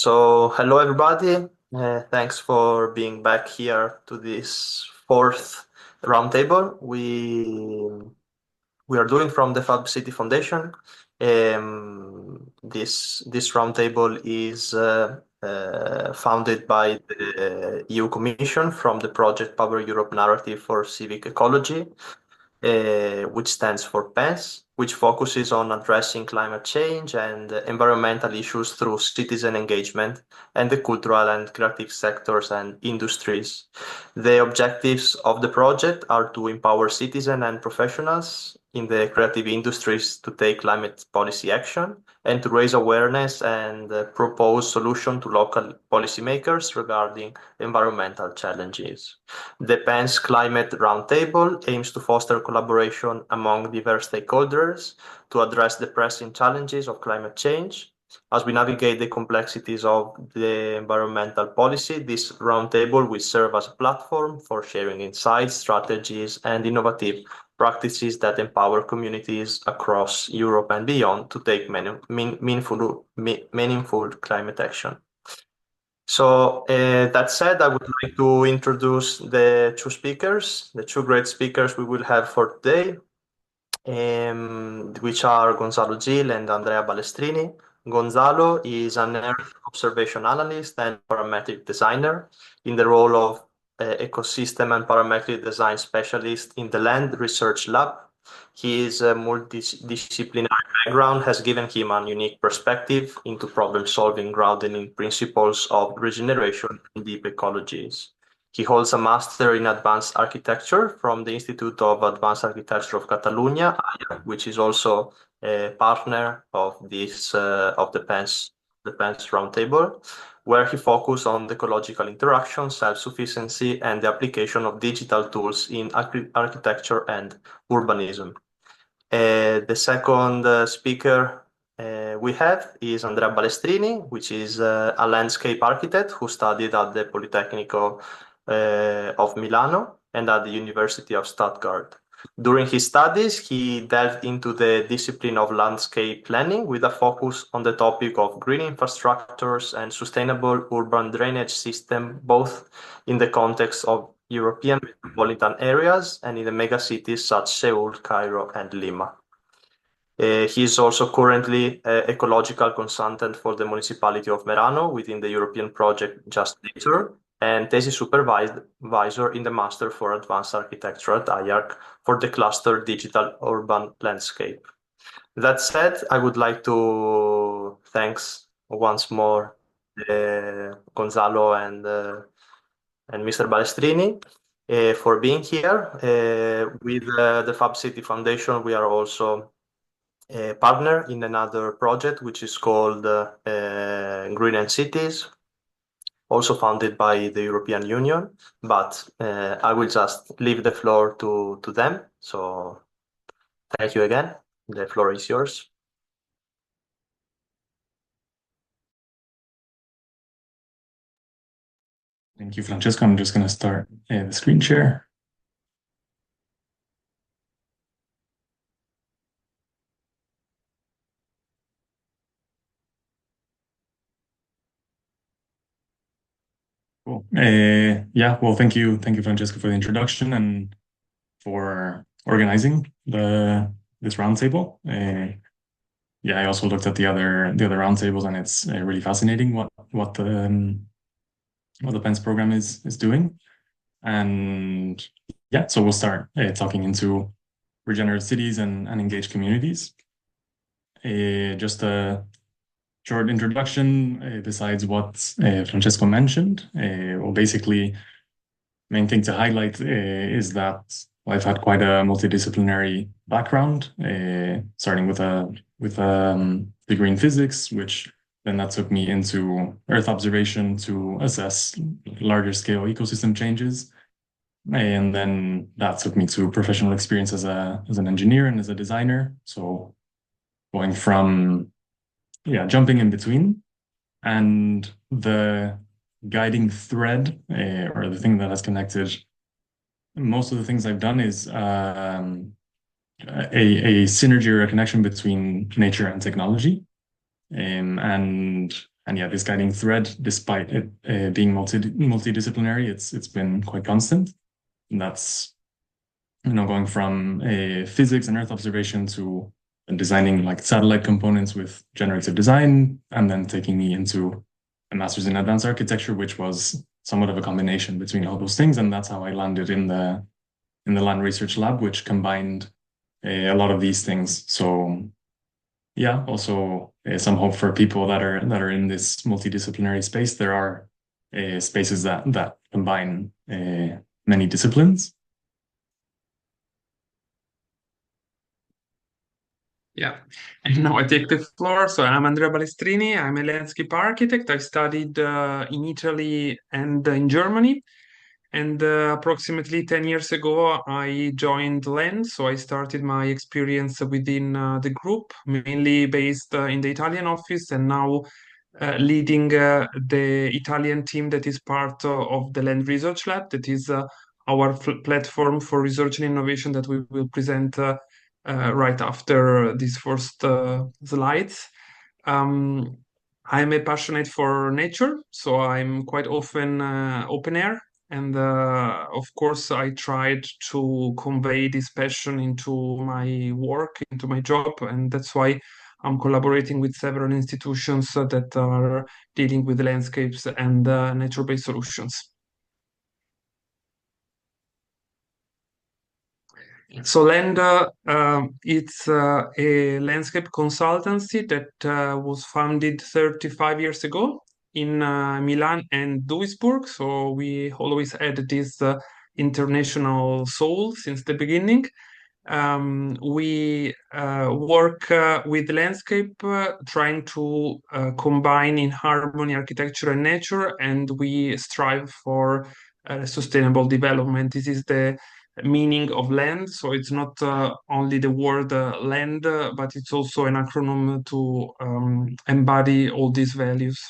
Hello everybody. Thanks for being back here to this fourth roundtable. We are doing from the Fab City Foundation. This roundtable is founded by the EU Commission from the project Power Europe Narrative for Civic Ecology, which stands for PENS, which focuses on addressing climate change and environmental issues through citizen engagement and the cultural and creative sectors and industries. The objectives of the project are to empower citizens and professionals in the creative industries to take climate policy action and to raise awareness and propose solutions to local policymakers regarding environmental challenges. The PENS Climate Roundtable aims to foster collaboration among diverse stakeholders to address the pressing challenges of climate change. As we navigate the complexities of the environmental policy, this roundtable will serve as a platform for sharing insights, strategies, and innovative practices that empower communities across Europe and beyond to take meaningful climate action. That said, I would like to introduce the two great speakers we will have for today, which are Gonzalo Gil and Andrea Balestrini. Gonzalo is an Earth observation analyst and parametric designer in the role of ecosystem and parametric design specialist in the Land Research Lab. His multidisciplinary background has given him a unique perspective into problem solving grounded in principles of regeneration in deep ecologies. He holds a master in advanced architecture from the Institute of Advanced Architecture of Catalonia, which is also a partner of the PENS Roundtable, where he focused on the ecological interaction, self-sufficiency, and the application of digital tools in architecture and urbanism. The second speaker we have is Andrea Balestrini, which is a landscape architect who studied at the Politecnico of Milano and at the University of Stuttgart. During his studies, he delved into the discipline of landscape planning with a focus on the topic of green infrastructures and sustainable urban drainage system, both in the context of European metropolitan areas and in the megacities such as Seoul, Cairo, and Lima. He is also currently ecological consultant for the municipality of Merano within the European project Just Nature and thesis supervisor in the Master for Advanced Architecture at IARC for the cluster Digital Urban Landscape. That said, I would like to thanks once more Gonzalo and Mr. Balestrini for being here. With the Fab City Foundation, we are also a partner in another project which is called Green and Cities, also funded by the European Union, but I will just leave the floor to them. So thank you again. The floor is yours. Thank you, Francesco. I'm just going to start the screen share. Cool. Well, thank you, Francesco, for the introduction and for organizing this roundtable. I also looked at the other roundtables, and it's really fascinating what the PENS program is doing. And so we'll start talking into regenerative cities and engaged communities. Just a short introduction, besides what Francesco mentioned. Basically, main thing to highlight is that I've had quite a multidisciplinary background, starting with a degree in physics, which then that took me into Earth observation to assess larger scale ecosystem changes. And then that took me to professional experience as an engineer and as a designer. So going from jumping in between, and the guiding thread or the thing that has connected most of the things I've done is a synergy or a connection between nature and technology. And And yeah, this guiding thread, despite it being multidisciplinary, it's been quite constant. And that's, going from a physics and Earth observation to designing like satellite components with generative design, and then taking me into a master's in advanced architecture, which was somewhat of a combination between all those things. And that's how I landed in the land research lab, which combined a lot of these things. So yeah, also some hope for people that are in this multidisciplinary space. There are spaces that combine many disciplines. Yeah, and now I take the floor. So I'm Andrea Balestrini. I'm a landscape architect. I studied in Italy and in Germany. And approximately 10 years ago, I joined LEND. So I started my experience within the group, mainly based in the Italian office, and now leading the Italian team that is part of the LEND Research Lab. That is our platform for research and innovation that we will present right after these first slides. I'm a passionate for nature, so I'm quite often open air. And of course, I tried to convey this passion into my work, into my job, and that's why I'm collaborating with several institutions that are dealing with landscapes and nature-based solutions. So Lenda, it's a landscape consultancy that was founded 35 years ago in Milan and Duisburg. So we always had this international soul since the beginning. We work with landscape, trying to combine in harmony architecture and nature, and we strive for sustainable development. This is the meaning of land. So it's not only the word land, but it's also an acronym to embody all these values.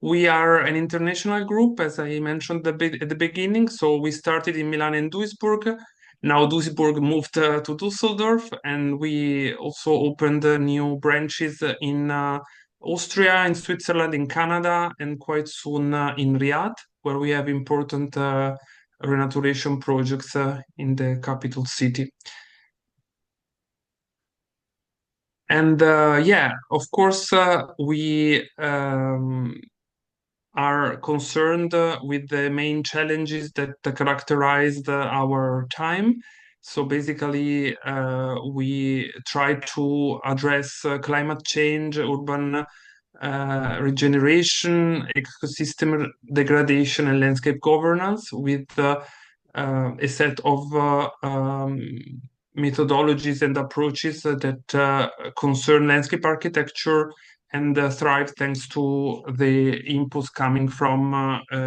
We are an international group, as I mentioned at the beginning. So we started in Milan and Duisburg. Now Duisburg moved to Düsseldorf, and we also opened new branches in Austria, in Switzerland, in Canada, and quite soon in Riyadh, where we have important renaturation projects in the capital city. And yeah, of course, we are concerned with the main challenges that characterized our time. So basically, we try to address climate change, urban regeneration, ecosystem degradation, and landscape governance with a set of methodologies and approaches that concern landscape architecture and thrive thanks to the inputs coming from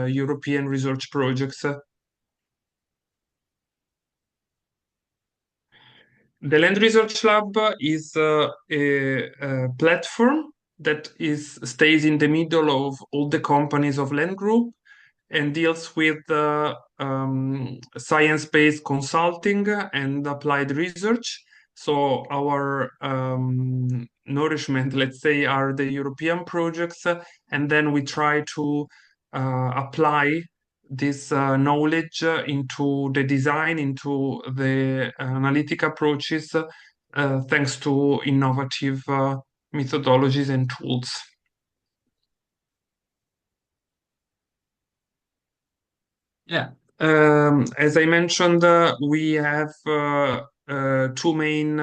European research projects. The Land Research Lab is a platform that stays in the middle of all the companies of Land Group and deals with science-based consulting and applied research. So our nourishment, let's say, are the European projects, and then we try to apply this knowledge into the design, into the analytic approaches, thanks to innovative methodologies and tools. Yeah. As I mentioned, we have two main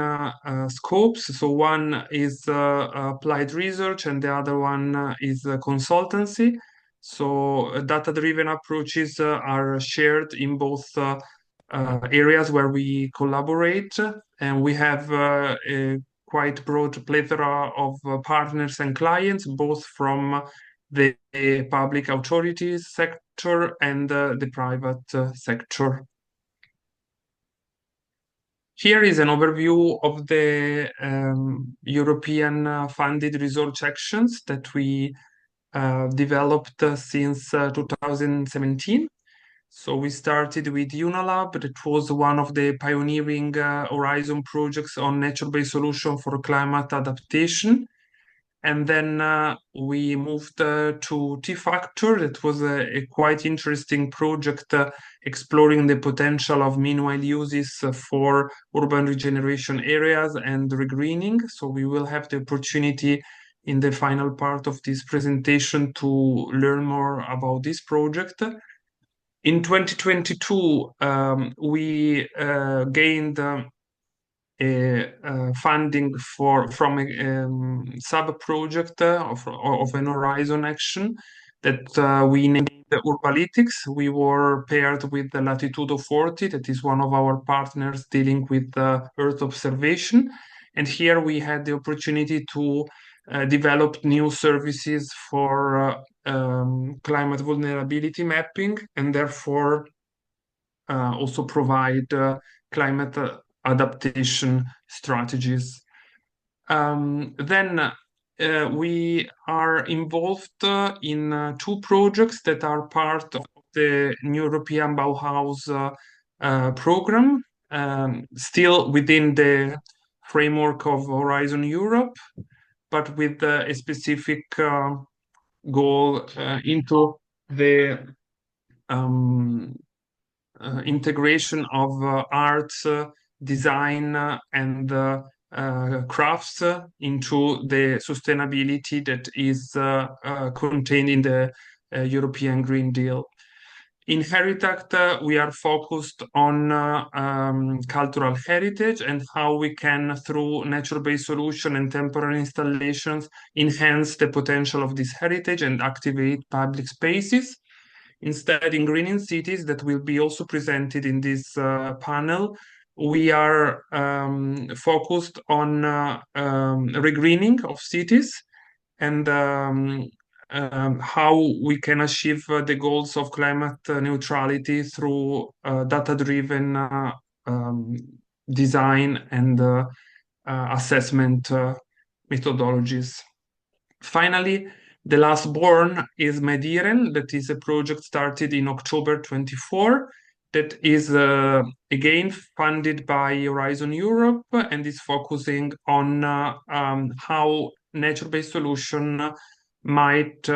scopes. So one is applied research, and the other one is consultancy. So data-driven approaches are shared in both areas where we collaborate, and we have a quite broad plethora of partners and clients, both from the public authorities sector and the private sector. Here is an overview of the European funded research actions that we developed since 2017. So we started with UNALAB, that was one of the pioneering Horizon projects on nature-based solution for climate adaptation. And then we moved to T-Factor. That was a quite interesting project exploring the potential of meanwhile uses for urban regeneration areas and regreening. So we will have the opportunity in the final part of this presentation to learn more about this project. In 2022, we gained funding from a sub-project of an Horizon action that we named Urbalytics. We were paired with the Latitudo 40, that is one of our partners dealing with Earth observation. And here we had the opportunity to develop new services for climate vulnerability mapping, and therefore also provide climate adaptation strategies. Then we are involved in two projects that are part of the European Bauhaus program, still within the framework of Horizon Europe, but with a specific goal into the integration of arts, design, and crafts into the sustainability that is contained in the European Green Deal. In Heritage, we are focused on cultural heritage and how we can, through nature-based solution and temporary installations, enhance the potential of this heritage and activate public spaces. Instead, in greening cities, that will be also presented in this panel, we are focused on regreening of cities and how we can achieve the goals of climate neutrality through data-driven design and assessment methodologies. Finally, the last born is Mediren. That is a project started in October 24 that is again funded by Horizon Europe and is focusing on how nature-based solution might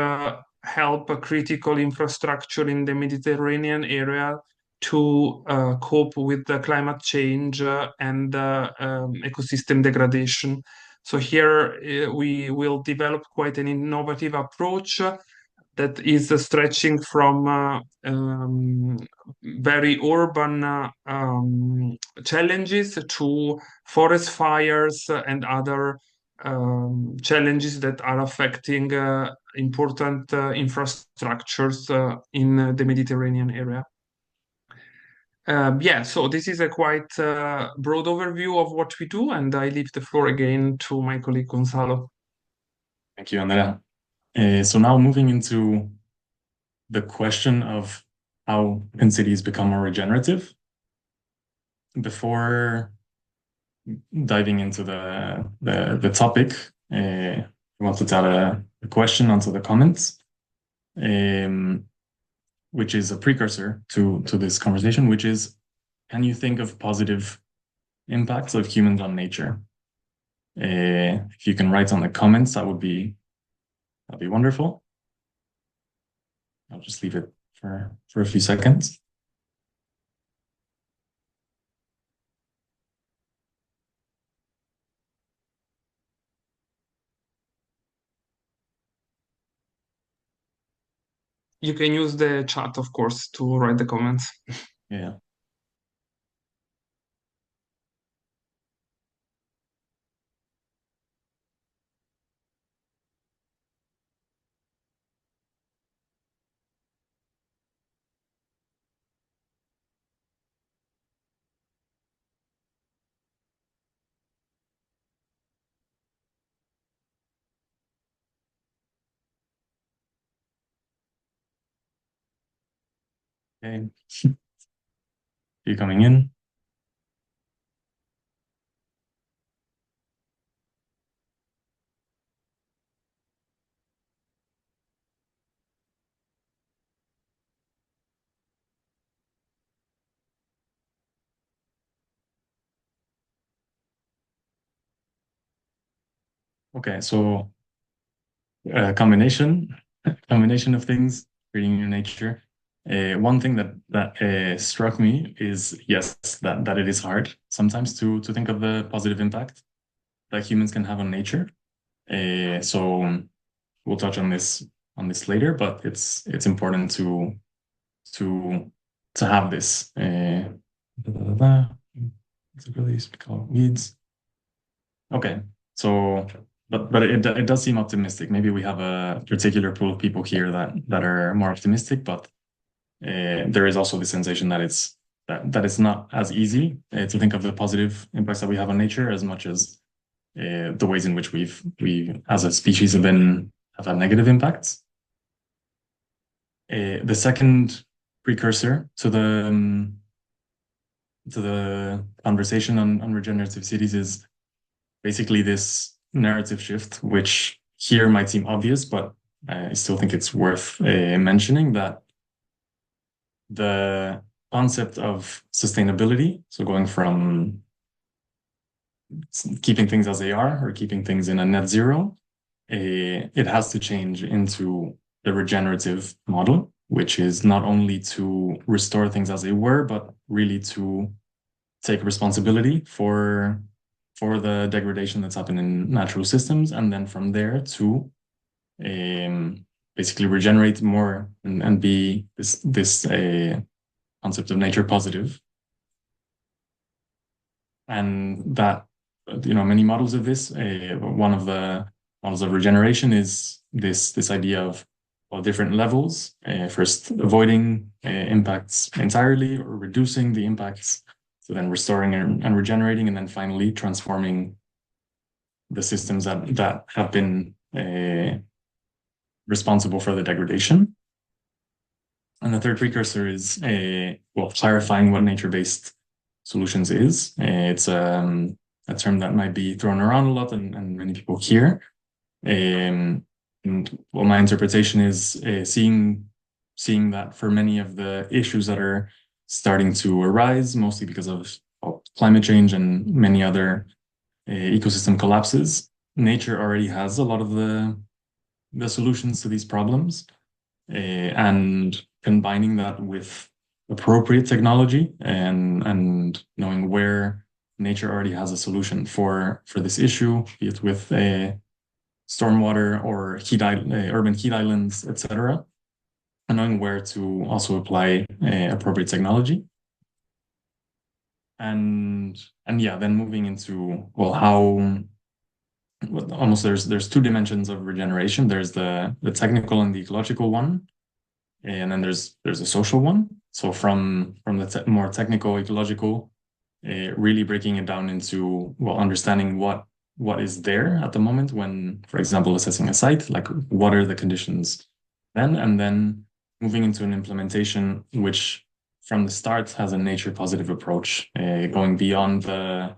help a critical infrastructure in the Mediterranean area to cope with the climate change and ecosystem degradation. So here we will develop quite an innovative approach that is stretching from very urban challenges to forest fires and other challenges that are affecting important infrastructures in the Mediterranean area. Yeah, so this is a quite broad overview of what we do, and I leave the floor again to my colleague Gonzalo. Thank you, Andrea. So now moving into the question of how can cities become more regenerative. Before diving into the topic, I wanted to add a question onto the comments, which is a precursor to this conversation, which is, can you think of positive impacts of humans on nature? If you can write on the comments, that'd be wonderful. I'll just leave it for a few seconds. You can use the chat, of course, to write the comments. Yeah. Okay. You coming in? Okay, so combination of things creating new nature. One thing that struck me is, yes, that it is hard sometimes to think of the positive impact that humans can have on nature. So we'll touch on this later, but it's important to have this. What's it really called? Weeds. Okay, so but it does seem optimistic. Maybe we have a particular pool of people here that are more optimistic, but there is also the sensation that it's not as easy to think of the positive impacts that we have on nature as much as the ways in which we as a species have had negative impacts. The second precursor to the conversation on regenerative cities is basically this narrative shift, which here might seem obvious, but I still think it's worth mentioning, that the concept of sustainability, so going from keeping things as they are or keeping things in a net zero, it has to change into the regenerative model, which is not only to restore things as they were, but really to take responsibility for the degradation that's happened in natural systems, and then from there to basically regenerate more and be this concept of nature positive. And that, many models of this, one of the models of regeneration is this idea of different levels. First, avoiding impacts entirely or reducing the impacts, so then restoring and regenerating, and then finally transforming the systems that have been responsible for the degradation. And the third precursor is clarifying what nature-based solutions is. It's a term that might be thrown around a lot and many people hear. And my interpretation is seeing that for many of the issues that are starting to arise, mostly because of climate change and many other ecosystem collapses, nature already has a lot of the solutions to these problems, and combining that with appropriate technology and knowing where nature already has a solution for this issue, be it with stormwater or urban heat islands, etc., and knowing where to also apply appropriate technology. And then moving into how almost there's two dimensions of regeneration. There's the technical and the ecological one, and then there's a social one. So from the more technical ecological, really breaking it down into understanding what is there at the moment when, for example, assessing a site, like what are the conditions then, and then moving into an implementation which from the start has a nature positive approach, going beyond the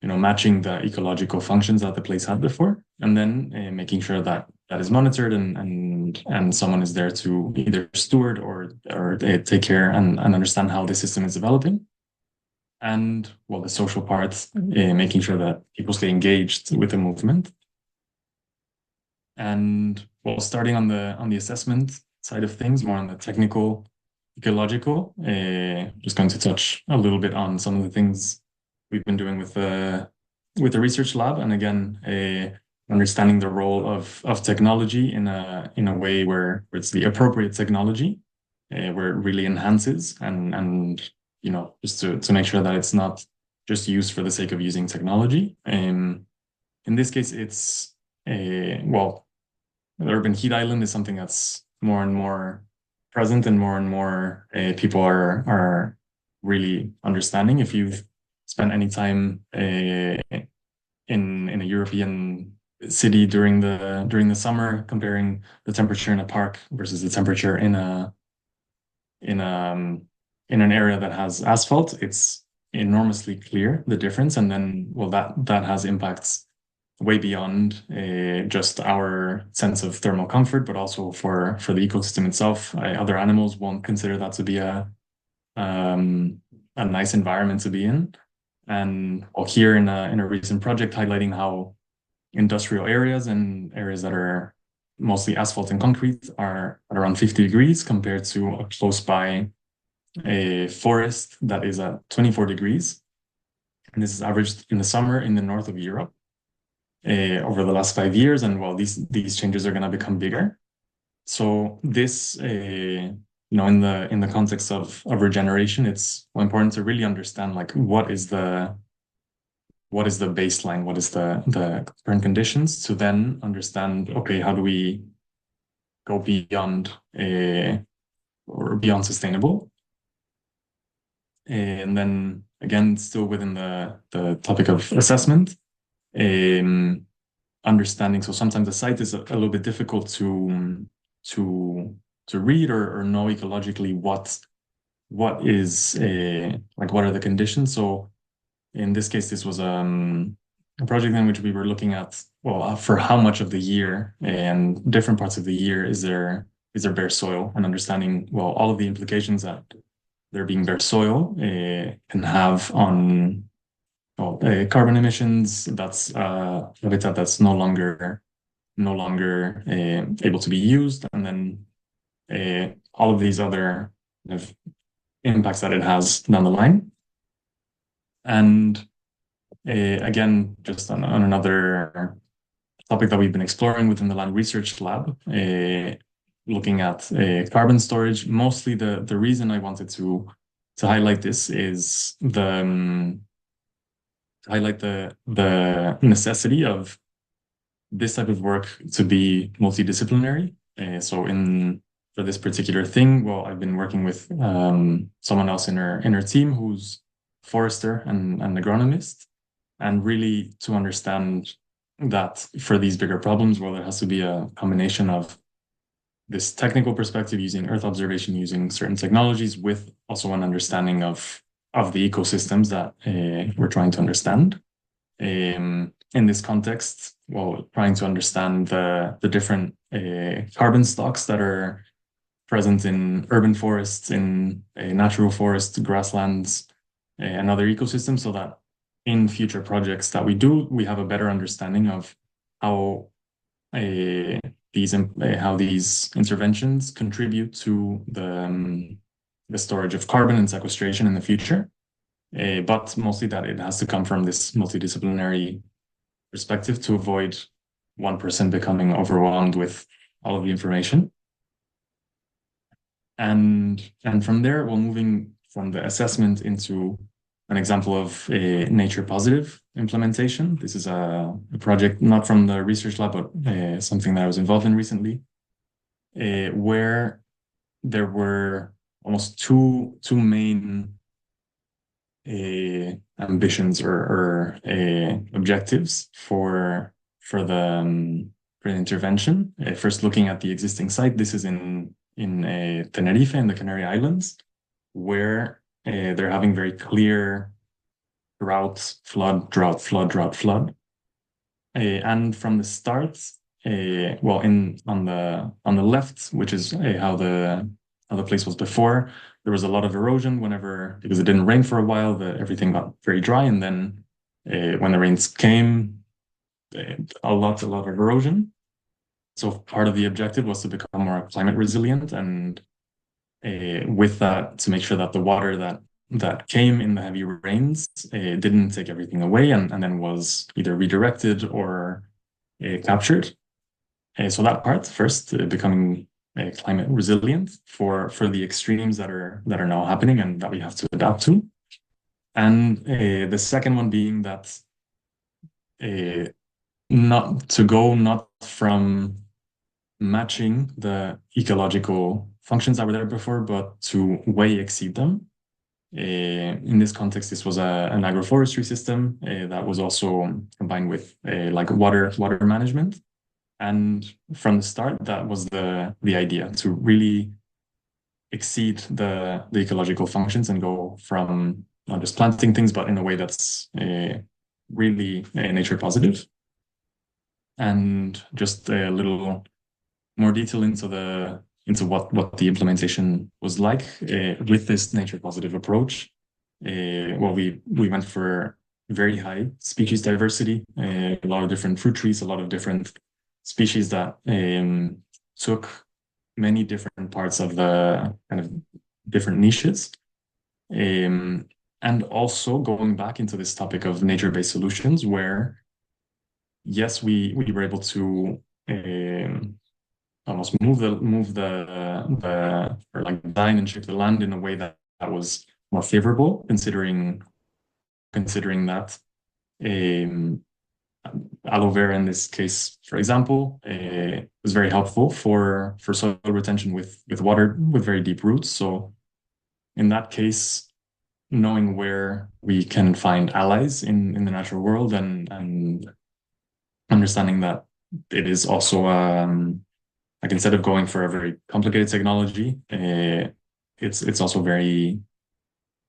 matching the ecological functions that the place had before, and then making sure that is monitored and someone is there to either steward or take care and understand how the system is developing. And the social part, making sure that people stay engaged with the movement. And starting on the assessment side of things, more on the technical ecological, just going to touch a little bit on some of the things we've been doing with the research lab, and again, understanding the role of technology in a way where it's the appropriate technology, where it really enhances and just to make sure that it's not just used for the sake of using technology. In this case, it's the urban heat island is something that's more and more present and more people are really understanding. If you've spent any time in a European city during the summer, comparing the temperature in a park versus the temperature in an area that has asphalt, it's enormously clear, the difference. And then that has impacts way beyond just our sense of thermal comfort, but also for the ecosystem itself. Other animals won't consider that to be a nice environment to be in. And here in a recent project highlighting how industrial areas and areas that are mostly asphalt and concrete, are at around 50 degrees compared to a close by a forest that is at 24 degrees. And this is averaged in the summer in the north of Europe over the last 5 years. And well, these changes are going to become bigger. So this, in the context of regeneration, it's important to really understand like what is the baseline, what is the current conditions, to then understand, okay, how do we go beyond or beyond sustainable? And then again, still within the topic of assessment, understanding. So sometimes the site is a little bit difficult to read or know ecologically what is like what are the conditions. So in this case, this was a project in which we were looking at, well, for how much of the year and different parts of the year is there bare soil, and understanding, well, all of the implications that there being bare soil can have on carbon emissions. That's habitat that's no longer able to be used, and then all of these other kind of impacts that it has down the line. And again, just on another topic that we've been exploring within the Land Research Lab, looking at carbon storage. Mostly the reason I wanted to highlight this is to highlight the necessity of this type of work to be multidisciplinary. So for this particular thing, well, I've been working with someone else in her team who's forester and agronomist, and really to understand that for these bigger problems, well, there has to be a combination of this technical perspective using Earth observation, using certain technologies, with also an understanding of the ecosystems that we're trying to understand. In this context, well, trying to understand the different carbon stocks that are present in urban forests, in natural forests, grasslands, and other ecosystems, so that in future projects that we do, we have a better understanding of how these interventions contribute to the storage of carbon and sequestration in the future. But mostly that it has to come from this multidisciplinary perspective to avoid one person becoming overwhelmed with all of the information. And from there, we're moving from the assessment into an example of a nature positive implementation. This is a project not from the research lab, but something that I was involved in recently, where there were almost two main ambitions or objectives for the intervention. First, looking at the existing site. This is in Tenerife, in the Canary Islands, where they're having very clear drought, flood, drought, flood, drought, flood. And from the start, well, on the left, which is how the place was before, there was a lot of erosion because it didn't rain for a while. Everything got very dry, and then when the rains came, a lot of erosion. So part of the objective was to become more climate resilient, and with that, to make sure that the water that came in the heavy rains didn't take everything away, and then was either redirected or captured. So that part first, becoming climate resilient for the extremes that are now happening and that we have to adapt to. And the second one being that not from matching the ecological functions that were there before, but to way exceed them. In this context, this was an agroforestry system that was also combined with like water management. And from the start, that was the idea, to really exceed the ecological functions and go from not just planting things, but in a way that's really nature positive. And just a little more detail into what the implementation was like with this nature positive approach. Well, we went for very high species diversity, a lot of different fruit trees, a lot of different species that took many different parts of the kind of different niches. And also going back into this topic of nature-based solutions, where yes, we were able to almost move the or like design and shape the land in a way that was more favorable, considering that aloe vera in this case, for example, was very helpful for soil retention with water with very deep roots. So in that case, knowing where we can find allies in the natural world and understanding that it is also like instead of going for a very complicated technology, it's also very,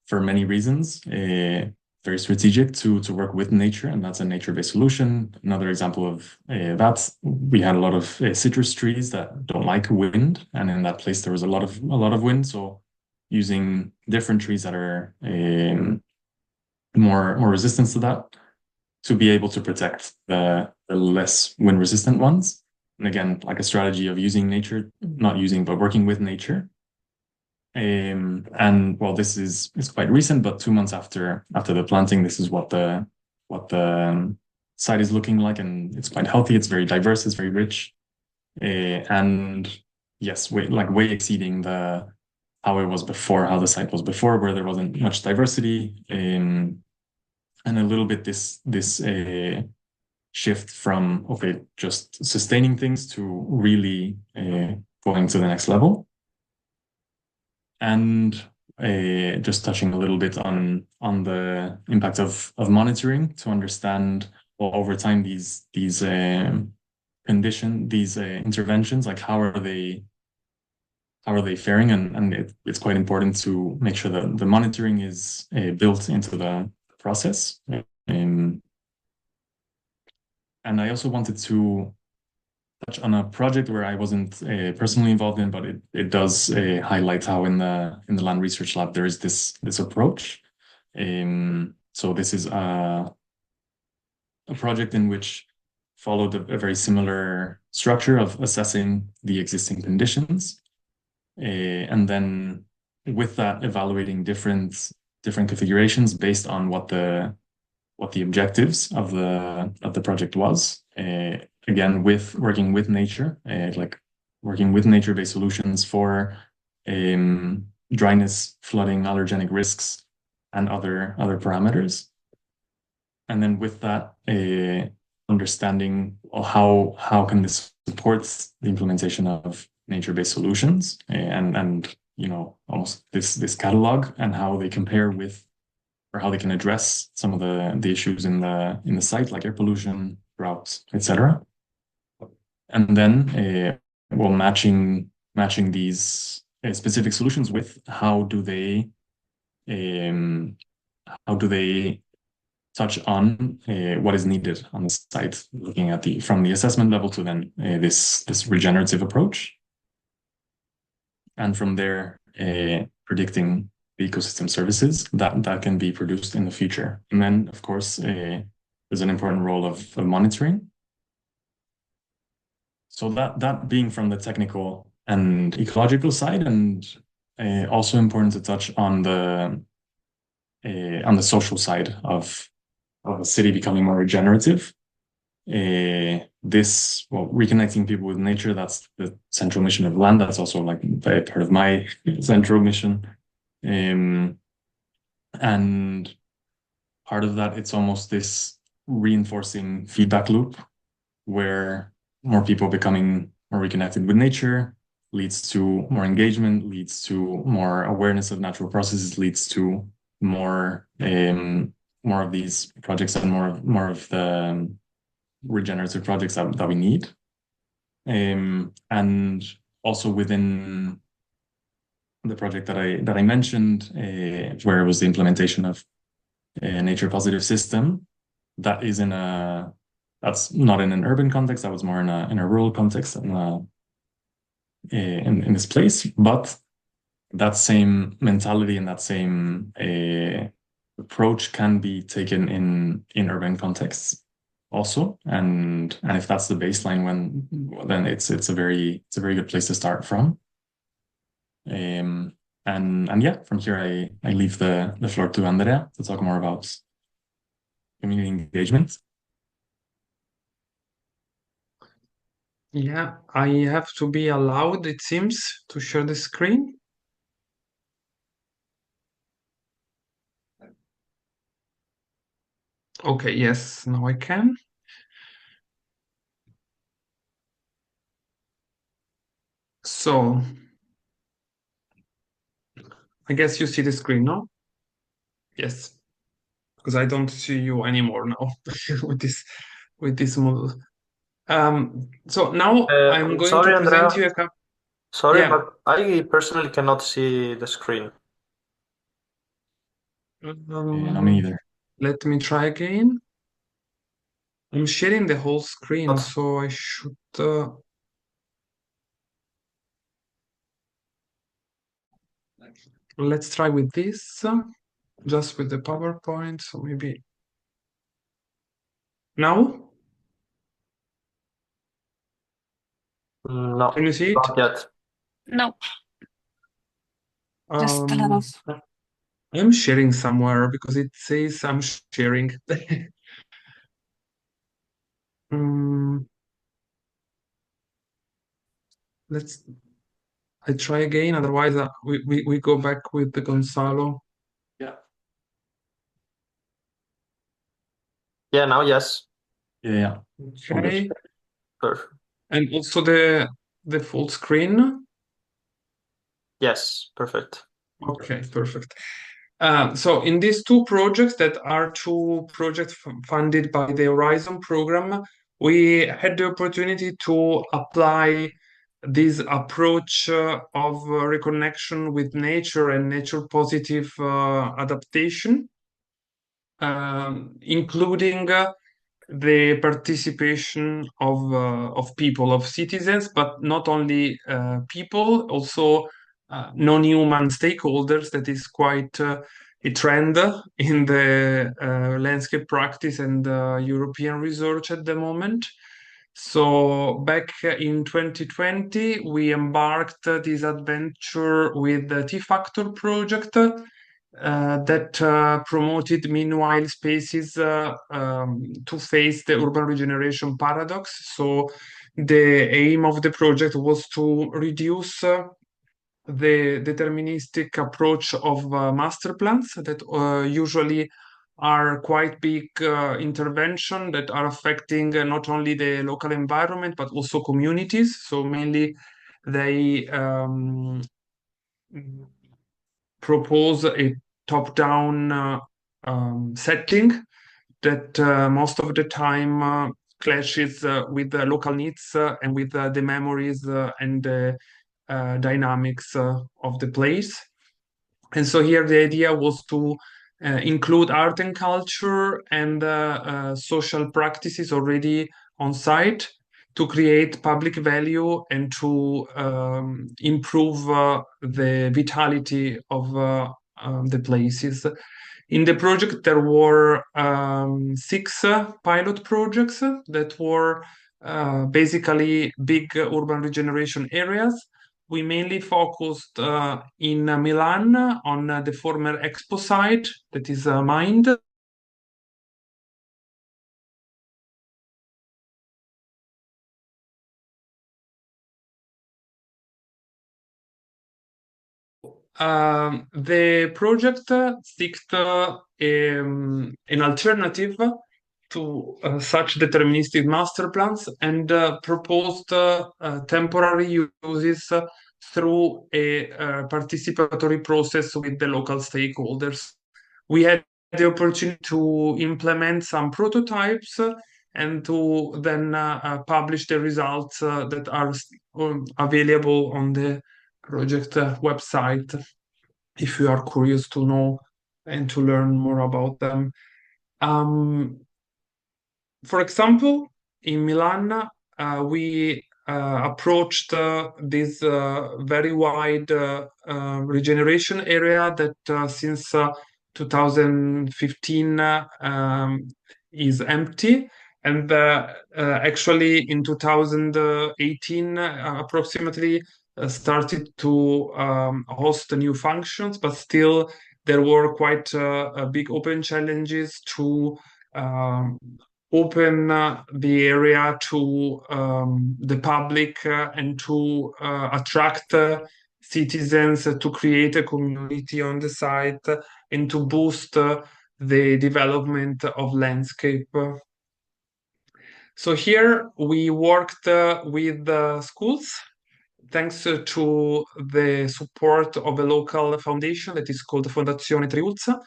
for many reasons, very strategic to work with nature, and that's a nature-based solution. Another example of that, we had a lot of citrus trees that don't like wind, and in that place there was a lot of wind. So using different trees that are more resistant to that, to be able to protect the less wind resistant ones. And again, like a strategy of using nature, not using, but working with nature. And well, this is quite recent, but 2 months after the planting, this is what the site is looking like, and it's quite healthy. It's very diverse. It's very rich, and yes, way exceeding how it was before, how the site was before, where there wasn't much diversity, and a little bit this shift from just sustaining things to really going to the next level. And just touching a little bit on the impact of monitoring to understand, well, over time these interventions, like how are they faring, and it's quite important to make sure that the monitoring is built into the process. And I also wanted to touch on a project where I wasn't personally involved in, but it does highlight how in the land research lab there is this approach. So this is a project in which followed a very similar structure of assessing the existing conditions, and then with that evaluating different configurations based on what the objectives of the project was. Again, working with nature, like working with nature-based solutions for dryness, flooding, allergenic risks, and other parameters. And then with that, understanding how can this support the implementation of nature-based solutions, and almost this catalog, and how they compare with, or how they can address some of the issues in the site, like air pollution, droughts, etc. And then matching these specific solutions with how do they touch on what is needed on the site, looking at from the assessment level to then this regenerative approach, and from there predicting the ecosystem services that can be produced in the future. And then, of course, there's an important role of monitoring. So that being from the technical and ecological side, and also important to touch on the social side of a city becoming more regenerative. Reconnecting people with nature, that's the central mission of land. That's also like part of my central mission. And part of that, it's almost this reinforcing feedback loop where more people becoming more reconnected with nature leads to more engagement, leads to more awareness of natural processes, leads to more of these projects and more of the regenerative projects that we need. And also within the project that I mentioned, where it was the implementation of a nature positive system, that's not in an urban context. That was more in a rural context, in this place. But that same mentality and that same approach can be taken in urban contexts also, and if that's the baseline, then it's a very good place to start from. And yeah, from here I leave the floor to Andrea to talk more about community engagement. Yeah, I have to be allowed, it seems, to share the screen. Okay, yes, now I can. So, I guess you see the screen, no? Yes, because I don't see you anymore now with this model. So now I'm going Sorry, to present Andrea. you a couple. Sorry, Yeah. but I personally cannot see the screen. No, me either. Let me try again. I'm sharing the whole screen, But so I should. Let's try with this, just with the PowerPoint. So maybe now. no, Can you see it? not yet. No, just a little. I'm sharing somewhere because it says I'm sharing. Mm, let's. I try again. Otherwise, we go back with the Gonzalo. Yeah. Yeah, now yes. Yeah. Okay. Perfect. And also the full screen. Yes, perfect. Okay, perfect. So in these two projects that are two projects funded by the Horizon program, we had the opportunity to apply this approach of reconnection with nature and nature positive adaptation, including the participation of people, of citizens, but not only people, also non-human stakeholders. That is quite a trend in the landscape practice and European research at the moment. So back in 2020, we embarked this adventure with the T-Factor project that promoted meanwhile spaces to face the urban regeneration paradox. So the aim of the project was to reduce the deterministic approach of master plans that usually are quite big intervention that are affecting not only the local environment but also communities. So mainly they propose a top-down setting that most of the time clashes with the local needs and with the memories and the dynamics of the place. And so here the idea was to include art and culture and social practices already on site to create public value and to improve the vitality of the places. In the project, there were 6 pilot projects that were basically big urban regeneration areas. We mainly focused in Milan on the former Expo site that is mined. The project seeked an alternative to such deterministic master plans and proposed temporary uses through a participatory process with the local stakeholders. We had the opportunity to implement some prototypes and to then publish the results that are available on the project website if you are curious to know and to learn more about them. For example, in Milan, we approached this very wide regeneration area that since 2015 is empty. And actually in 2018, approximately, started to host new functions, but still there were quite big open challenges to open the area to the public and to attract citizens, to create a community on the site and to boost the development of landscape. So here we worked with schools, thanks to the support of a local foundation that is called Fondazione Triulza.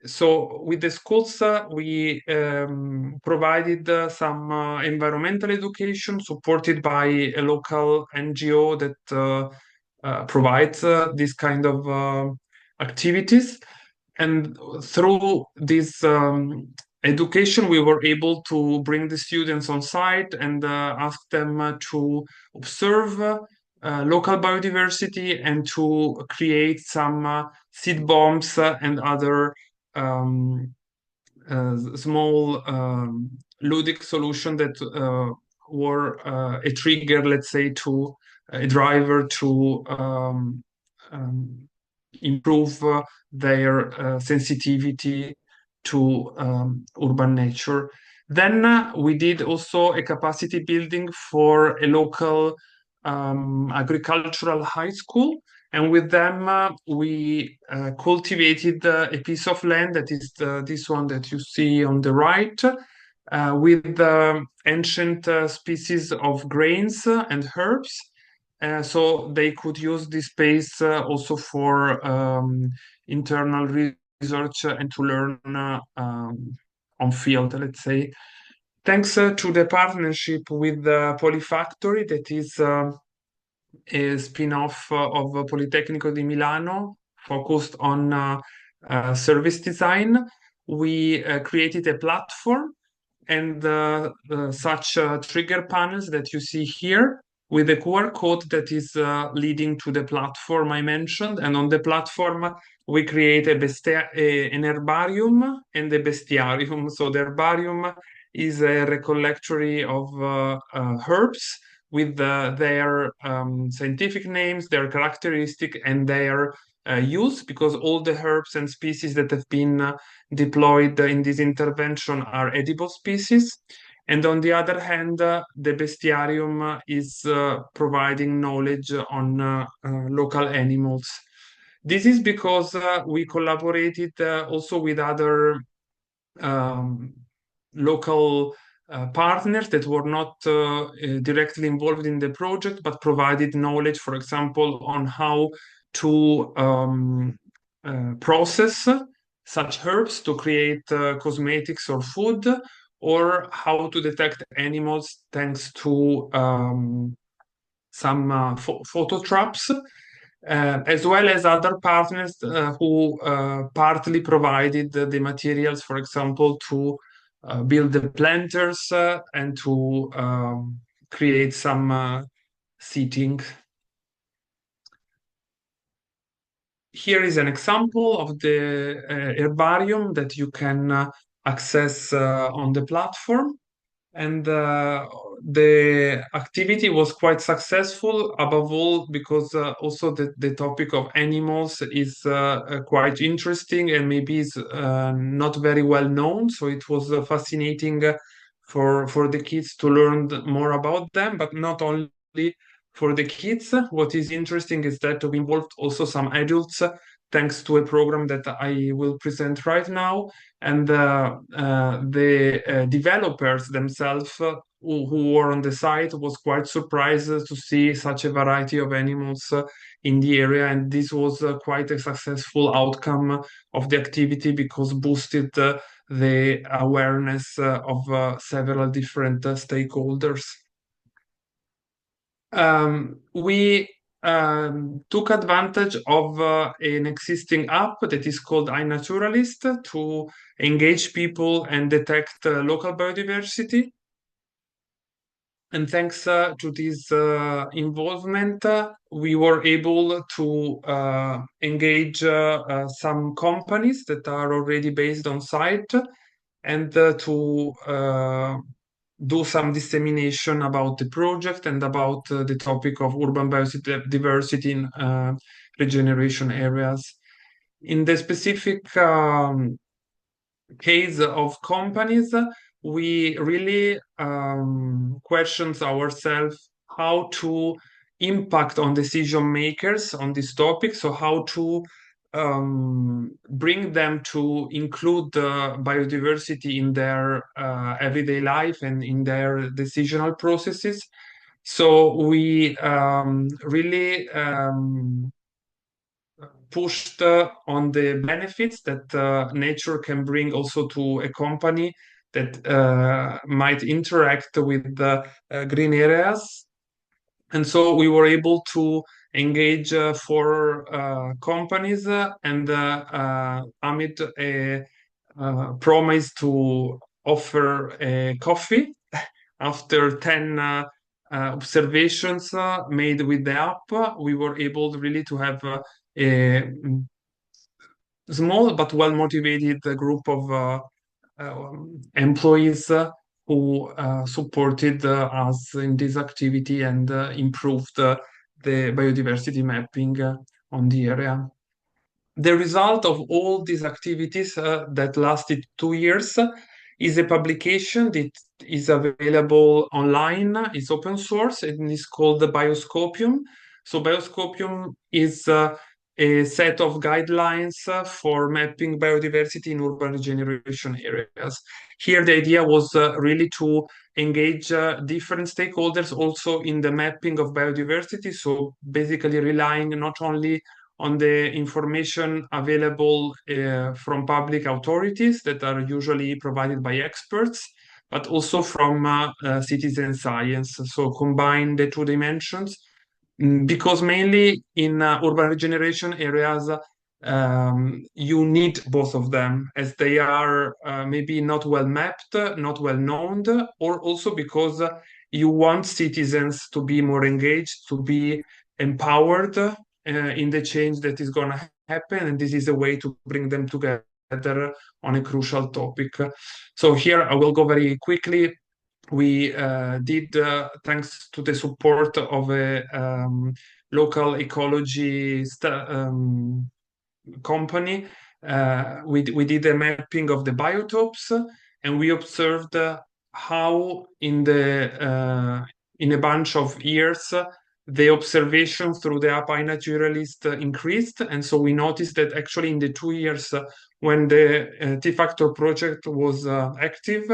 So with the schools, we provided some environmental education supported by a local NGO that provides this kind of activities. And through this education, we were able to bring the students on site and ask them to observe local biodiversity and to create some seed bombs and other small ludic solution that were a trigger, let's say, to a driver to improve their sensitivity to urban nature. Then we did also a capacity building for a local agricultural high school. And with them, we cultivated a piece of land that is this one that you see on the right, with ancient species of grains and herbs. So they could use this space also for internal research and to learn on field, let's say. Thanks to the partnership with the Polyfactory, that is a spin-off of Politecnico di Milano, focused on service design. We created a platform and such trigger panels that you see here with a QR code that is leading to the platform I mentioned. And on the platform, we create an herbarium and a bestiarium. So the herbarium is a recollectory of herbs with their scientific names, their characteristic, and their use, because all the herbs and species that have been deployed in this intervention are edible species. And on the other hand, the bestiarium is providing knowledge on local animals. This is because we collaborated also with other local partners that were not directly involved in the project, but provided knowledge, for example, on how to process such herbs to create cosmetics or food, or how to detect animals thanks to some photo traps. As well as other partners who partly provided the materials, for example, to build the planters and to create some seating. Here is an example of the herbarium that you can access on the platform. And the activity was quite successful, above all because also the topic of animals is quite interesting and maybe is not very well known. So it was fascinating for the kids to learn more about them, but not only for the kids. What is interesting is that we involved also some adults, thanks to a program that I will present right now. And the developers themselves who were on the site was quite surprised to see such a variety of animals in the area. And this was quite a successful outcome of the activity because boosted the awareness of several different stakeholders. We took advantage of an existing app that is called iNaturalist to engage people and detect local biodiversity. And thanks to this involvement, we were able to engage some companies that are already based on site and to do some dissemination about the project and about the topic of urban biodiversity in regeneration areas. In the specific case of companies, we really questions ourselves how to impact on decision makers on this topic. So how to bring them to include biodiversity in their everyday life and in their decisional processes. So we really pushed on the benefits that nature can bring also to a company that might interact with the green areas. And so we were able to engage four companies and amid a promise to offer a coffee after 10 observations made with the app, we were able really to have a small but well-motivated group of employees who supported us in this activity and improved the biodiversity mapping on the area. The result of all these activities that lasted 2 years is a publication that is available online. It's open source and is called the Bioscopium. So Bioscopium is a set of guidelines for mapping biodiversity in urban regeneration areas. Here, the idea was really to engage different stakeholders also in the mapping of biodiversity. So basically relying not only on the information available from public authorities that are usually provided by experts, but also from citizen science. So combine the two dimensions, because mainly in urban regeneration areas, you need both of them, as they are maybe not well mapped, not well known, or also because you want citizens to be more engaged, to be empowered in the change that is going to happen, and this is a way to bring them together on a crucial topic. So here I will go very quickly. We did, thanks to the support of a local ecology company, we did a mapping of the biotopes, and we observed how in a bunch of years the observation through the app iNaturalist increased. And so we noticed that actually in the 2 years when the T-Factor project was active,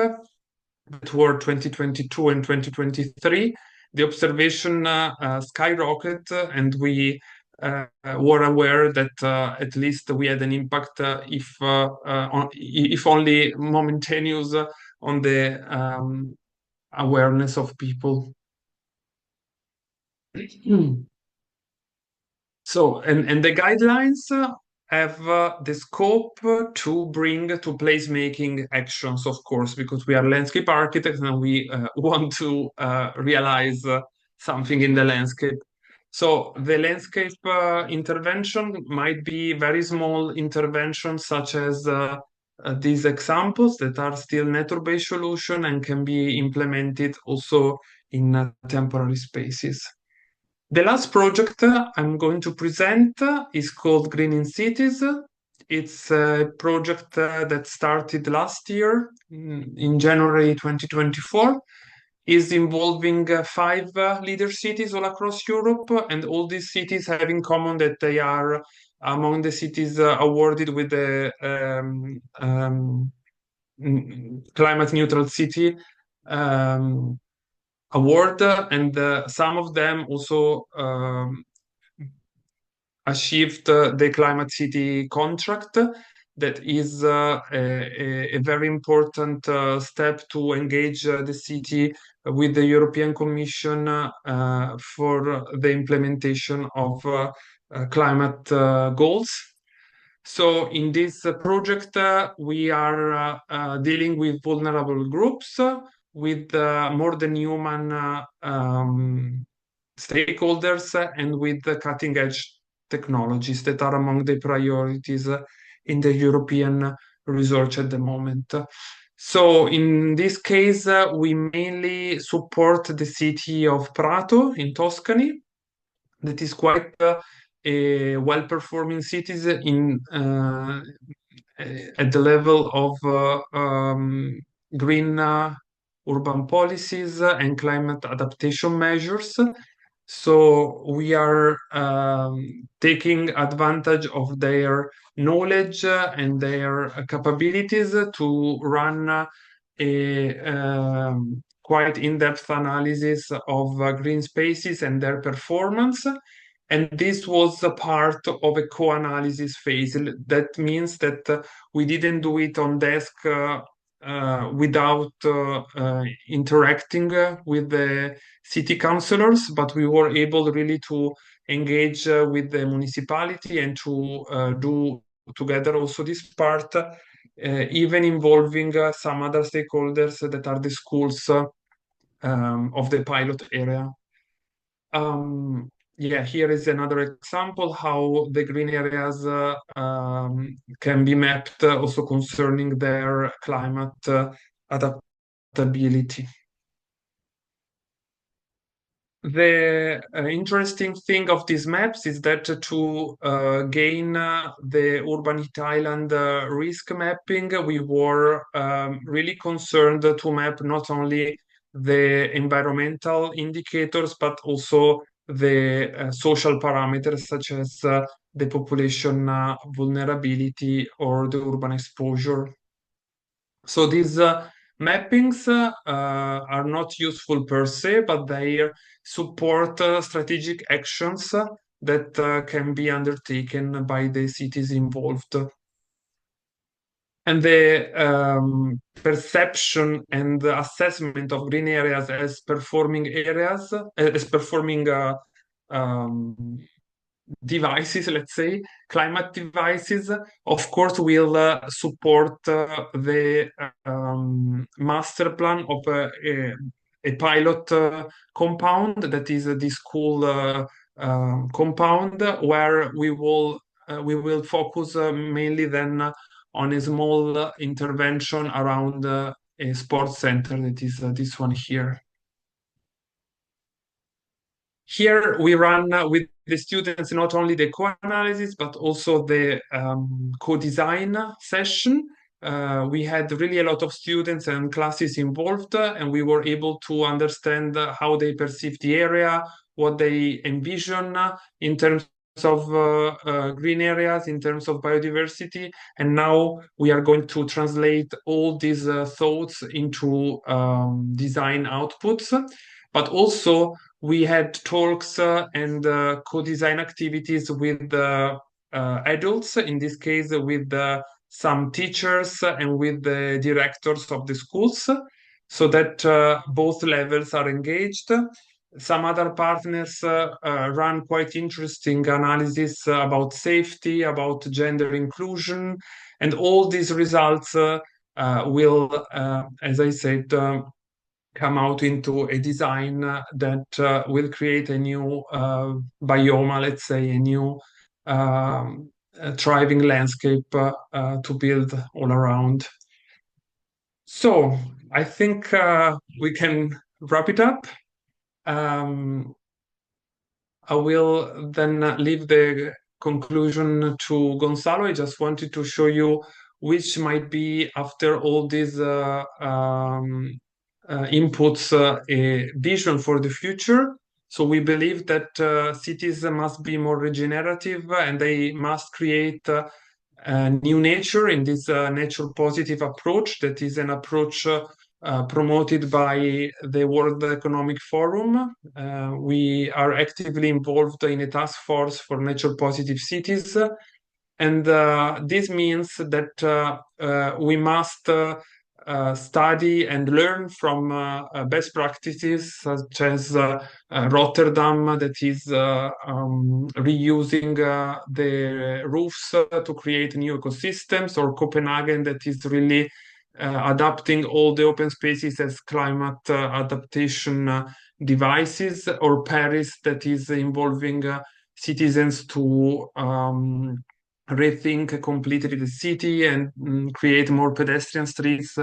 that were 2022 and 2023, the observation skyrocketed, and we were aware that at least we had an impact, if only momentaneous, on the awareness of people. So, and the guidelines have the scope to bring to placemaking actions, of course, because we are landscape architects and we want to realize something in the landscape. So the landscape intervention might be very small interventions, such as these examples that are still nature-based solution and can be implemented also in temporary spaces. The last project I'm going to present is called Green in Cities. It's a project that started last year in January 2024. Is involving 5 leader cities all across Europe, and all these cities have in common that they are among the cities awarded with the climate neutral city award, and some of them also achieved the Climate City contract. That is a very important step to engage the city with the European Commission for the implementation of climate goals. So in this project, we are dealing with vulnerable groups, with more than human stakeholders, and with the cutting edge technologies that are among the priorities in the European research at the moment. So in this case, we mainly support the city of Prato in Tuscany, that is quite a well-performing cities at the level of green urban policies and climate adaptation measures. So we are taking advantage of their knowledge and their capabilities to run a quite in-depth analysis of green spaces and their performance. And this was a part of a co-analysis phase. That means that we didn't do it on desk without interacting with the city councillors, but we were able really to engage with the municipality and to do together also this part, even involving some other stakeholders that are the schools of the pilot area. Yeah, here is another example how the green areas can be mapped also concerning their climate adaptability. The interesting thing of these maps is that to gain the urban heat island risk mapping, we were really concerned to map not only the environmental indicators, but also the social parameters such as the population vulnerability or the urban exposure. So these mappings are not useful per se, but they support strategic actions that can be undertaken by the cities involved. And the perception and the assessment of green areas as performing areas, as performing devices, let's say, climate devices, of course, will support the master plan of a pilot compound that is this cool compound where we will focus mainly then on a small intervention around a sports center that is this one here. Here we run with the students not only the co-analysis, but also the co-design session. We had really a lot of students and classes involved, and we were able to understand how they perceive the area, what they envision in terms of green areas, in terms of biodiversity. And now we are going to translate all these thoughts into design outputs. But also we had talks and co-design activities with adults, in this case with some teachers and with the directors of the schools, so that both levels are engaged. Some other partners run quite interesting analysis about safety, about gender inclusion, and all these results will, as I said, come out into a design that will create a new biome, let's say, a new thriving landscape to build all around. So I think we can wrap it up. I will then leave the conclusion to Gonzalo. I just wanted to show you which might be, after all these inputs, a vision for the future. So we believe that cities must be more regenerative and they must create new nature in this nature positive approach that is an approach promoted by the World Economic Forum. We are actively involved in a task force for nature positive cities. And this means that we must study and learn from best practices such as Rotterdam, that is reusing the roofs to create new ecosystems, or Copenhagen, that is really adapting all the open spaces as climate adaptation devices, or Paris, that is involving citizens to rethink completely the city and create more pedestrian streets,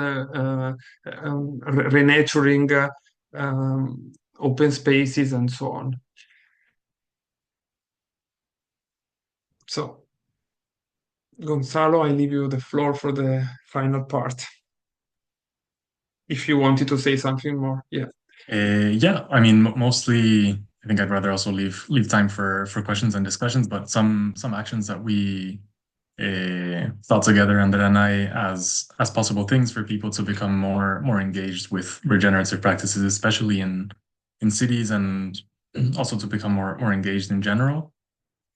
renaturing open spaces and so on. So, Gonzalo, I leave you the floor for the final part. If you wanted to say something more, yeah. Yeah, I mean, mostly, I think I'd rather also leave time for questions and discussions. But some actions that we thought together, and then I as possible things for people to become more engaged with regenerative practices, especially in cities, and also to become more engaged in general.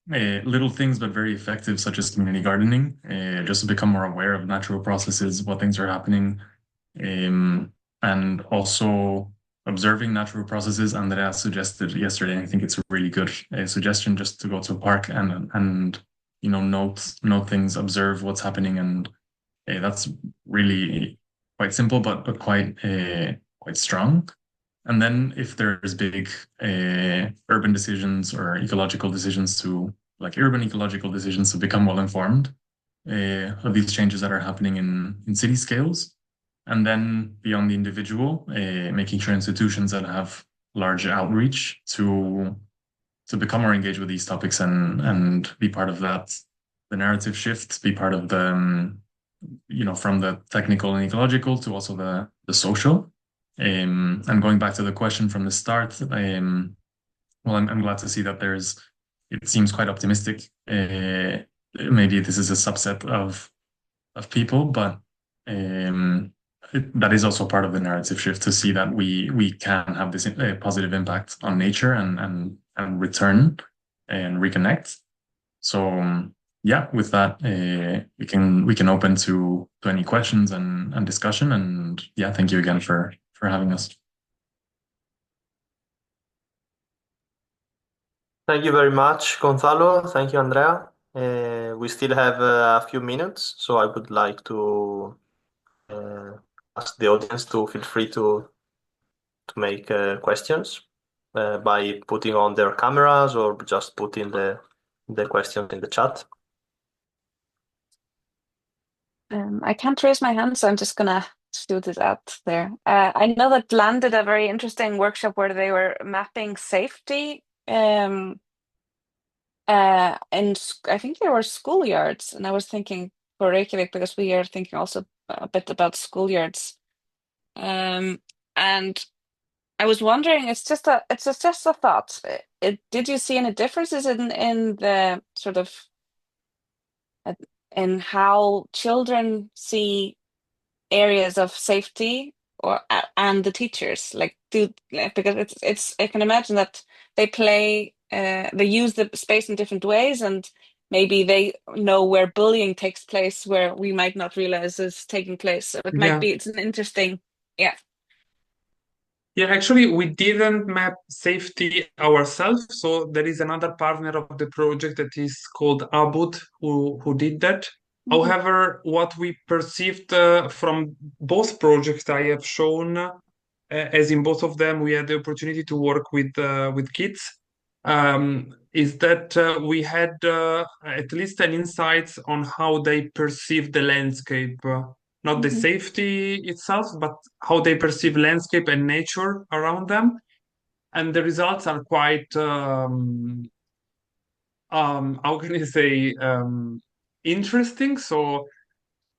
Little things, but very effective, such as community gardening, just to become more aware of natural processes, what things are happening, and also observing natural processes. Andrea suggested yesterday, and I think it's a really good suggestion, just to go to a park and note things, observe what's happening, and that's really quite simple, but quite strong. And then if there's big urban decisions or ecological decisions like urban ecological decisions to become well informed of these changes that are happening in city scales. And then beyond the individual, making sure institutions that have large outreach to become more engaged with these topics and be part of the narrative shift, be part of from the technical and ecological to also the social. And going back to the question from the start, well, I'm glad to see that it seems quite optimistic. Maybe this is a subset of people, but that is also part of the narrative shift, to see that we can have this positive impact on nature and return and reconnect. So yeah, with that, we can open to any questions and discussion. And yeah, thank you again for having us. Thank you very much, Gonzalo. Thank you, Andrea. We still have a few minutes, so I would like to ask the audience to feel free to make questions by putting on their cameras or just putting the questions in the chat. I can't raise my hand, so I'm just gonna shoot it out there. I know that Land did a very interesting workshop where they were mapping safety and I think there were schoolyards, and I was thinking for Reykjavik, because we are thinking also a bit about schoolyards. And I was wondering, it's just a thought. Did you see any differences in the sort of in how children see areas of safety and the teachers, because it's I can imagine that they use the space in different ways, and maybe they know where bullying takes place where we might not realize is taking place. So it's an interesting, yeah. Yeah, actually, we didn't map safety ourselves. So there is another partner of the project that is called Abud who did that. However, what we perceived from both projects I have shown, as in both of them, we had the opportunity to work with kids, is that we had at least an insight on how they perceive the landscape. Not the safety itself, but how they perceive landscape and nature around them. And the results are quite, how can I say, interesting. So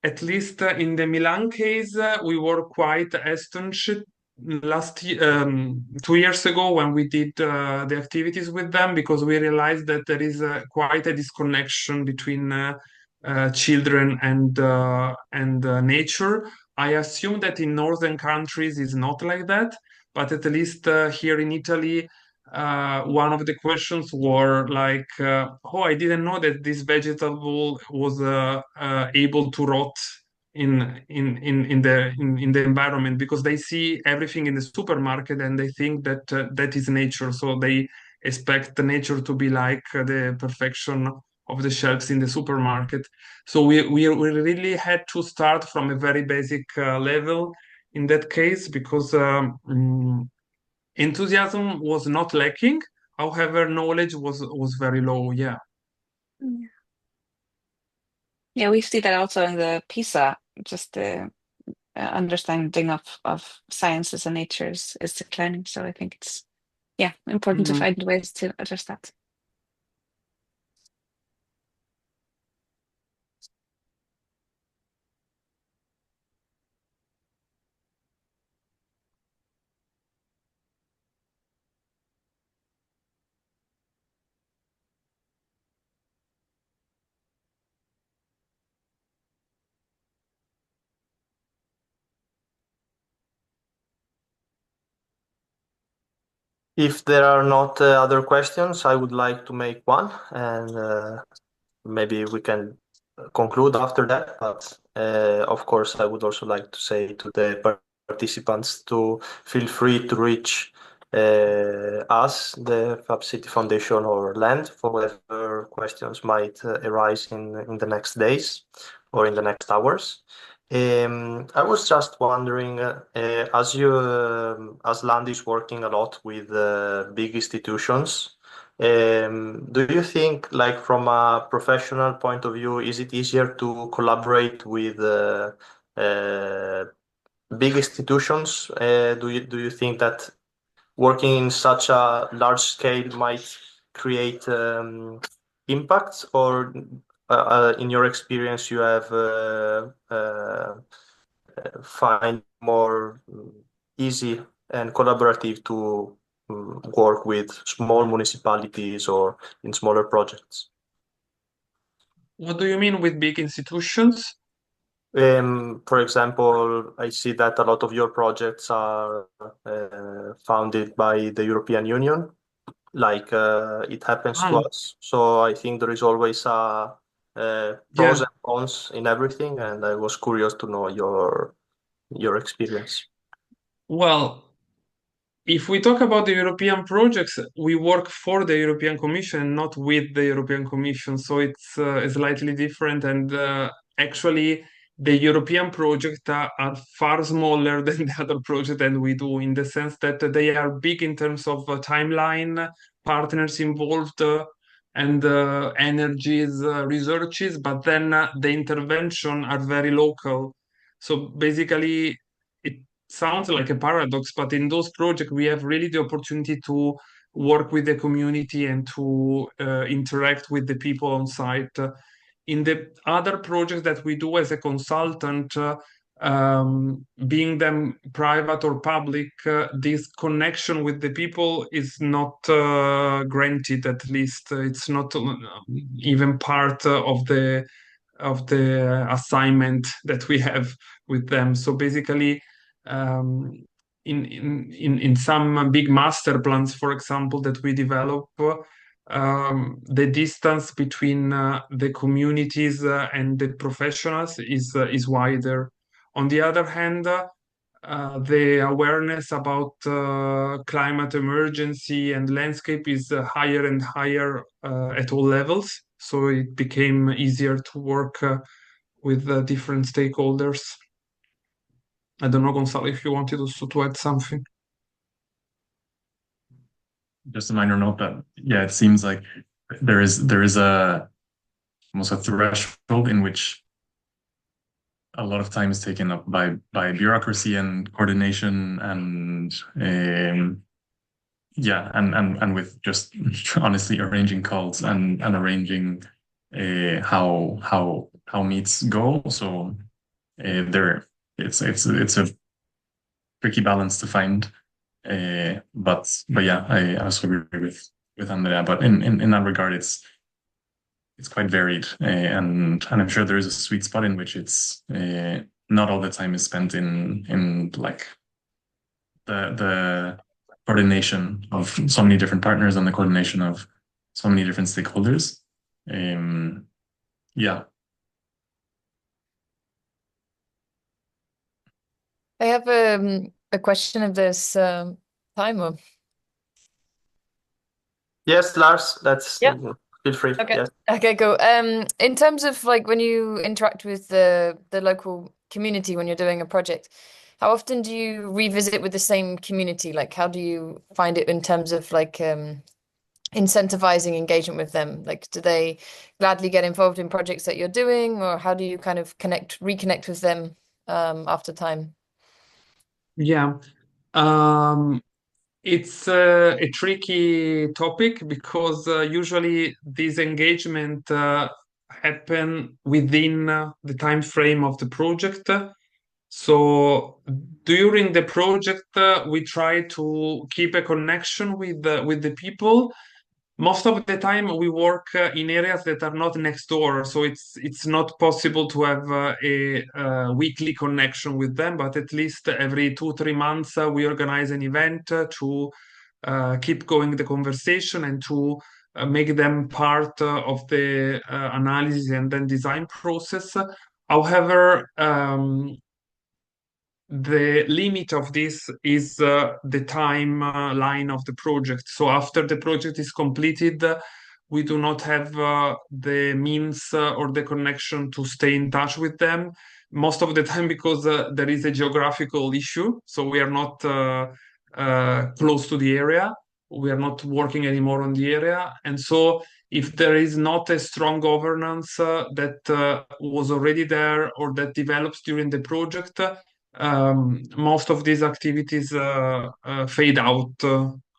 at least in the Milan case, we were quite astonished 2 years ago when we did the activities with them, because we realized that there is quite a disconnection between children and nature. I assume that in northern countries is not like that, but at least here in Italy, one of the questions were like, "Oh, I didn't know that this vegetable was able to rot in the environment," because they see everything in the supermarket and they think that that is nature. So they expect the nature to be like the perfection of the shelves in the supermarket. So we really had to start from a very basic level in that case, because enthusiasm was not lacking. However, knowledge was very low. Yeah. Yeah, we see that also in the PISA, just the understanding of sciences and nature is declining. So I think it's, yeah, important to find ways to address that. If there are not other questions, I would like to make one, and maybe we can conclude after that. But of course, I would also like to say to the participants to feel free to reach us, the Fab City Foundation or Land, for whatever questions might arise in the next days or in the next hours. I was just wondering, as Land is working a lot with big institutions, do you think, like from a professional point of view, is it easier to collaborate with uh, big institutions? Do you think that working in such a large scale might create impacts, or in your experience, you have find more easy and collaborative to work with small municipalities or in smaller projects? What do you mean with big institutions? For example, I see that a lot of your projects are funded by the European Union, like it happens to Ah, us. So I think there is always pros yeah. and cons in everything, and I was curious to know your experience. Well, if we talk about the European projects, we work for the European Commission, not with the European Commission. So it's slightly different. And actually, the European projects are far smaller than the other projects that we do, in the sense that they are big in terms of timeline, partners involved, and energies, researches, but then the intervention are very local. So basically, it sounds like a paradox, but in those projects, we have really the opportunity to work with the community and to interact with the people on site. In the other projects that we do as a consultant, being them private or public, this connection with the people is not granted. At least it's not even part of the assignment that we have with them. So basically, um, in some big master plans, for example, that we develop, the distance between the communities and the professionals is wider. On the other hand, the awareness about climate emergency and landscape is higher and higher at all levels. So it became easier to work with different stakeholders. I don't know, Gonzalo, if you wanted also to add something. Just a minor note that, yeah, it seems like there is a almost a threshold in which a lot of time is taken up by bureaucracy and coordination and yeah, and with just honestly arranging calls and arranging how meets go. So there it's a tricky balance to find. But yeah, I also agree with Andrea. But in that regard, it's quite varied, and I'm sure there is a sweet spot in which it's not all the time is spent in like the coordination of so many different partners and the coordination of so many different stakeholders. Yeah. I have a question of this timer. Yes, Lars, let's Yeah. feel free. Okay. Yes. Okay, cool. In terms of like when you interact with the local community when you're doing a project, how often do you revisit with the same community? Like, how do you find it in terms of like incentivizing engagement with them? Like, do they gladly get involved in projects that you're doing, or how do you kind of reconnect with them after time? Yeah. It's a tricky topic because usually these engagement happen within the time frame of the project. So during the project, we try to keep a connection with the people. Most of the time, we work in areas that are not next door, so it's not possible to have a weekly connection with them. But at least every 2-3 months, we organize an event to keep going the conversation and to make them part of the analysis and then design process. However, the limit of this is the timeline of the project. So after the project is completed, we do not have the means or the connection to stay in touch with them most of the time because there is a geographical issue. So we are not close to the area. We are not working anymore on the area. And so if there is not a strong governance that was already there or that develops during the project, most of these activities fade out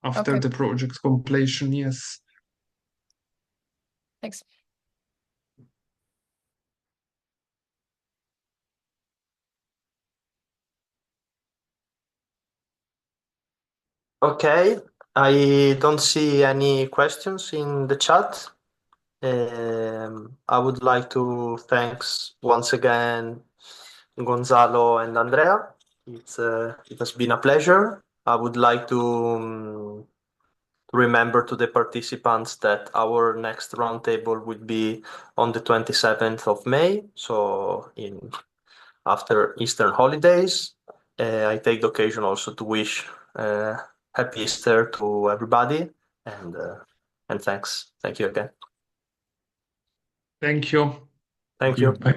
after Okay. the project completion. Yes. Thanks. Okay, I don't see any questions in the chat. I would like to thanks once again Gonzalo and Andrea. It has been a pleasure. I would like to remember to the participants that our next roundtable would be on the 27th of May, so after Easter holidays. I take the occasion also to wish happy Easter to everybody, and thanks. Thank you again. Thank you. Thank you. Bye.